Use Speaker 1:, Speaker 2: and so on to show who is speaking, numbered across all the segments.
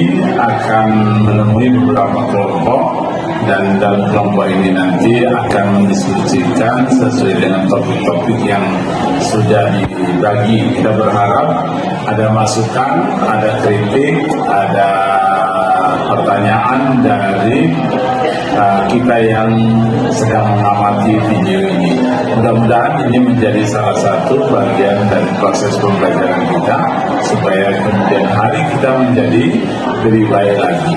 Speaker 1: ini akan menemui beberapa kelompok, dan dalam kelompok ini nanti akan mendiskusikan sesuai dengan topik-topik yang sudah dibagi. Kita berharap ada masukan, ada kritik, ada pertanyaan dari kita yang sedang mengamati video ini. Mudah-mudahan ini menjadi salah satu bagian dari proses pembelajaran kita supaya kemudian hari kita menjadi lebih baik lagi.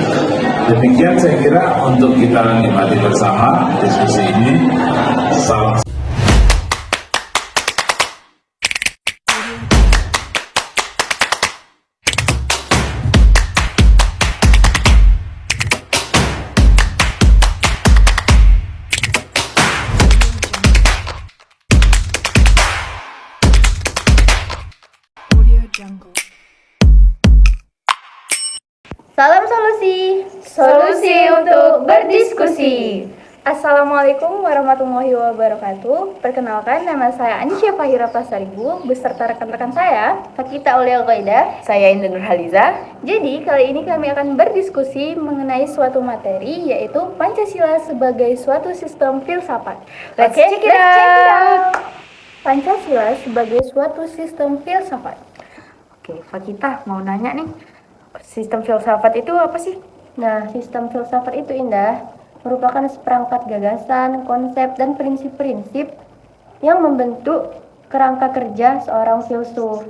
Speaker 1: Demikian saya kira untuk kita nikmati bersama diskusi ini. Salam.
Speaker 2: Salam solusi,
Speaker 3: solusi untuk berdiskusi.
Speaker 2: Assalamualaikum warahmatullahi wabarakatuh. Perkenalkan, nama saya Anisya Fahira Pasaribu beserta rekan-rekan saya, Fakita Aulia Qaida,
Speaker 3: Saya Indah Nurhaliza.
Speaker 2: Jadi kali ini kami akan berdiskusi mengenai suatu materi, yaitu Pancasila sebagai suatu sistem filsafat.
Speaker 3: Let's check it out.
Speaker 2: Pancasila sebagai suatu sistem filsafat.
Speaker 3: Oke, Fakita mau nanya nih, sistem filsafat itu apa sih?
Speaker 2: Nah, sistem filsafat itu, Indah, merupakan seperangkat gagasan, konsep, dan prinsip-prinsip yang membentuk kerangka kerja seorang filsuf.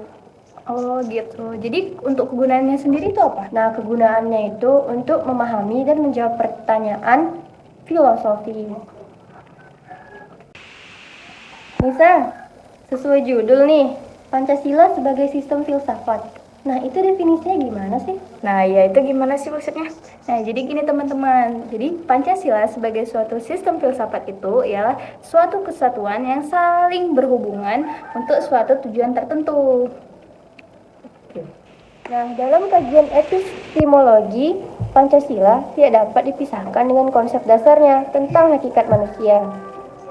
Speaker 2: Oh gitu. Jadi untuk kegunaannya sendiri itu apa? Nah, kegunaannya itu untuk memahami dan menjawab pertanyaan filosofi. Nisa, sesuai judul nih, Pancasila sebagai sistem filsafat. Nah, itu definisinya gimana sih?
Speaker 3: Nah, ya itu gimana sih maksudnya?
Speaker 2: Nah, jadi gini teman-teman. Jadi Pancasila sebagai suatu sistem filsafat itu ialah suatu kesatuan yang saling berhubungan untuk suatu tujuan tertentu. Nah, dalam kajian epistemologi, Pancasila tidak dapat dipisahkan dengan konsep dasarnya tentang hakikat manusia.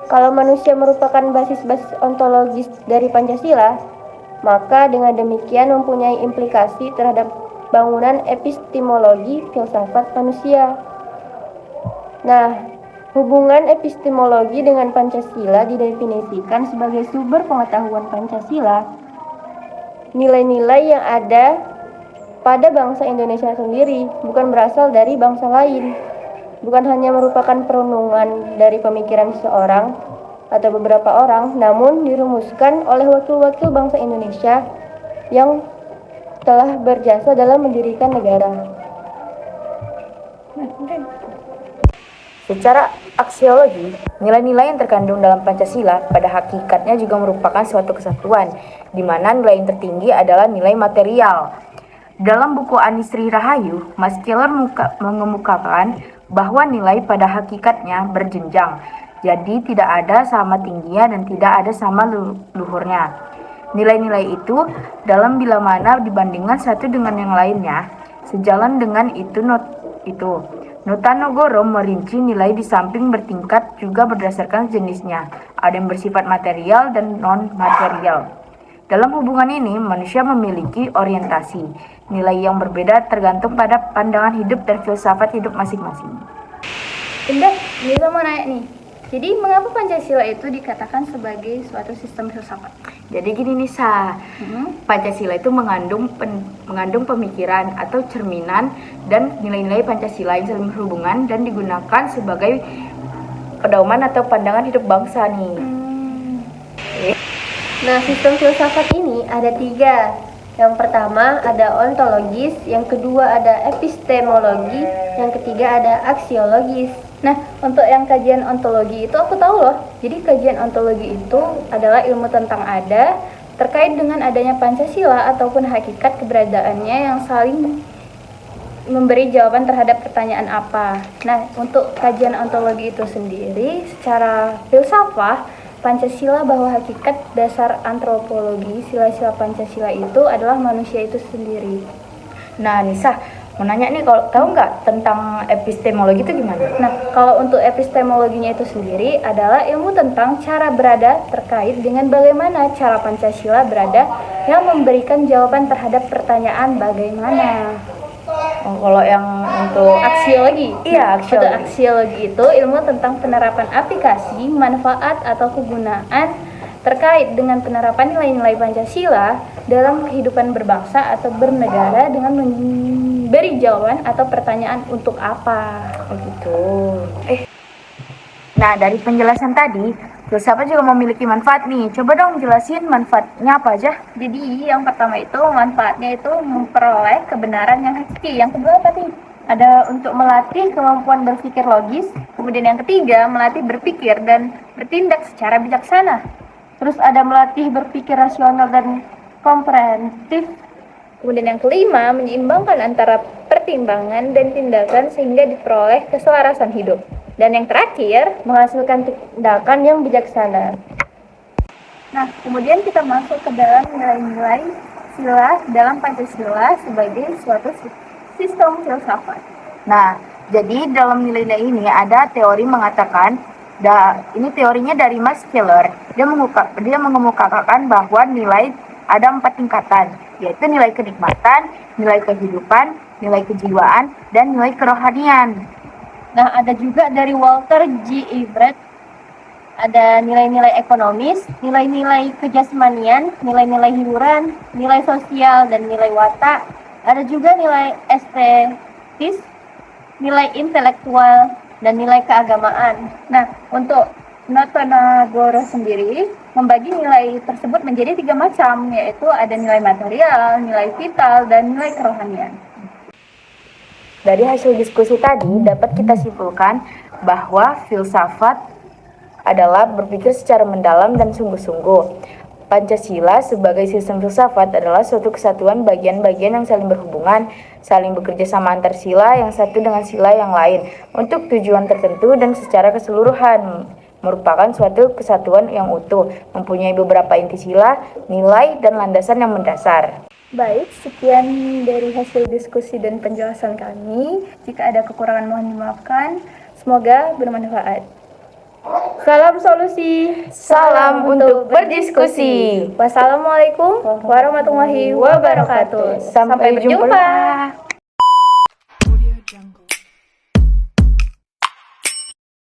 Speaker 2: Kalau manusia merupakan basis-basis ontologis dari Pancasila, maka dengan demikian mempunyai implikasi terhadap bangunan epistemologi filsafat manusia. Nah, hubungan epistemologi dengan Pancasila didefinisikan sebagai sumber pengetahuan Pancasila. Nilai-nilai yang ada pada bangsa Indonesia sendiri, bukan berasal dari bangsa lain. Bukan hanya merupakan perenungan dari pemikiran seseorang atau beberapa orang, namun dirumuskan oleh wakil-wakil bangsa Indonesia yang telah berjasa dalam mendirikan negara.
Speaker 3: Secara aksiologi, nilai-nilai yang terkandung dalam Pancasila pada hakikatnya juga merupakan suatu kesatuan, di mana nilai yang tertinggi adalah nilai material. Dalam buku Anisri Rahayu, Mas Keller mengemukakan bahwa nilai pada hakikatnya berjenjang. Jadi tidak ada sama tingginya dan tidak ada sama luhurnya. Nilai-nilai itu dalam bila mana dibandingkan satu dengan yang lainnya. Sejalan dengan itu Notanogoro merinci nilai di samping bertingkat juga berdasarkan jenisnya. Ada yang bersifat material dan non-material. Dalam hubungan ini, manusia memiliki orientasi. Nilai yang berbeda tergantung pada pandangan hidup dan filsafat hidup masing-masing.
Speaker 2: Indah, Nisa mau nanya nih. Jadi mengapa Pancasila itu dikatakan sebagai suatu sistem filsafat?
Speaker 3: Jadi gini Nisa, Pancasila itu mengandung pemikiran atau cerminan dan nilai-nilai Pancasila yang saling berhubungan dan digunakan sebagai pedoman atau pandangan hidup bangsa nih.
Speaker 2: Nah, sistem filsafat ini ada 3. Yang pertama ada ontologis, yang kedua ada epistemologi, yang ketiga ada aksiologis. Nah, untuk yang kajian ontologi itu aku tahu loh. Jadi kajian ontologi itu adalah ilmu tentang ada terkait dengan adanya Pancasila ataupun hakikat keberadaannya yang saling memberi jawaban terhadap pertanyaan apa. Nah, untuk kajian ontologi itu sendiri secara filsafah, Pancasila bahwa hakikat dasar antropologi sila-sila Pancasila itu adalah manusia itu sendiri.
Speaker 3: Nah, Nisa, mau nanya nih, kalau tahu nggak tentang epistemologi itu gimana?
Speaker 2: Nah, kalau untuk epistemologinya itu sendiri adalah ilmu tentang cara berada terkait dengan bagaimana cara Pancasila berada yang memberikan jawaban terhadap pertanyaan bagaimana.
Speaker 3: Oh kalau yang untuk
Speaker 2: Aksiologi.
Speaker 3: Iya,
Speaker 2: Untuk
Speaker 3: aksiologi.
Speaker 2: aksiologi itu ilmu tentang penerapan aplikasi, manfaat atau kegunaan terkait dengan penerapan nilai-nilai Pancasila dalam kehidupan berbangsa atau bernegara dengan memberi jawaban atau pertanyaan untuk apa.
Speaker 3: Oh gitu. Nah, dari penjelasan tadi, filsafat juga memiliki manfaat nih. Coba dong jelasin manfaatnya apa aja.
Speaker 2: Jadi yang pertama itu manfaatnya itu memperoleh kebenaran yang hakiki. Yang kedua tadi ada untuk melatih kemampuan berpikir logis. Kemudian yang ketiga melatih berpikir dan bertindak secara bijaksana. Terus ada melatih berpikir rasional dan komprehensif. Kemudian yang kelima menyeimbangkan antara pertimbangan dan tindakan sehingga diperoleh keselarasan hidup. Dan yang terakhir menghasilkan tindakan yang bijaksana. Nah, kemudian kita masuk ke dalam nilai-nilai sila dalam Pancasila sebagai suatu sistem filsafat.
Speaker 3: Nah, jadi dalam nilai-nilai ini ada teori mengatakan, ini teorinya dari Max Keller. Dia mengemukakan bahwa nilai ada 4 tingkatan, yaitu nilai kenikmatan, nilai kehidupan, nilai kejiwaan, dan nilai kerohanian.
Speaker 2: Nah, ada juga dari Walter G. Everett, ada nilai-nilai ekonomis, nilai-nilai kejasmanian, nilai-nilai hiburan, nilai sosial, dan nilai watak. Ada juga nilai estetis, nilai intelektual, dan nilai keagamaan. Nah, untuk Notonagoro sendiri membagi nilai tersebut menjadi 3 macam, yaitu ada nilai material, nilai vital, dan nilai kerohanian.
Speaker 3: Dari hasil diskusi tadi dapat kita simpulkan bahwa filsafat adalah berpikir secara mendalam dan sungguh-sungguh. Pancasila sebagai sistem filsafat adalah suatu kesatuan bagian-bagian yang saling berhubungan, saling bekerja sama antar sila yang satu dengan sila yang lain untuk tujuan tertentu dan secara keseluruhan. Merupakan suatu kesatuan yang utuh, mempunyai beberapa inti sila, nilai, dan landasan yang mendasar.
Speaker 2: Baik, sekian dari hasil diskusi dan penjelasan kami. Jika ada kekurangan mohon dimaafkan. Semoga bermanfaat. Salam solusi.
Speaker 3: Salam untuk berdiskusi.
Speaker 2: Wassalamualaikum warahmatullahi wabarakatuh.
Speaker 3: Sampai berjumpa.